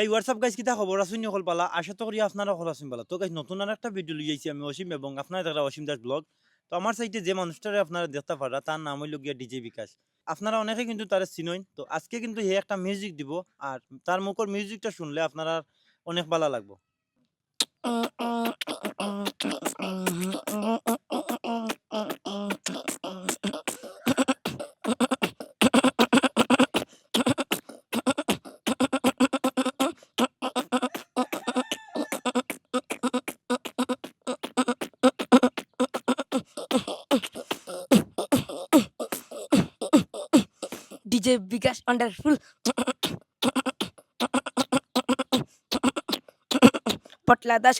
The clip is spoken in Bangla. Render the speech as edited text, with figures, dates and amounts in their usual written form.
এই হোয়াটসঅ্যাপ গাইজ কিতা খবর আছেন সকল পালা আশা তো করি আপনারা সকল আছেন পালা তো গাইজ নতুন আর একটা ভিডিও লই আইছি আমি অসীম এবং আপনারা দেখরা অসীম দাস ব্লগ তো আমার সাইটে যে মানুষটারে আপনারা দেখতে পারা তার নাম হইল গিয়া ডিজে বিকাশ আপনারা অনেকে কিন্তু তার চিনইন তো আজকে কিন্তু হে একটা মিউজিক দিব আর তার মুখর মিউজিকটা শুনলে আপনারা অনেক ভালো লাগবে DJ Vikas wonderful. Potla dash.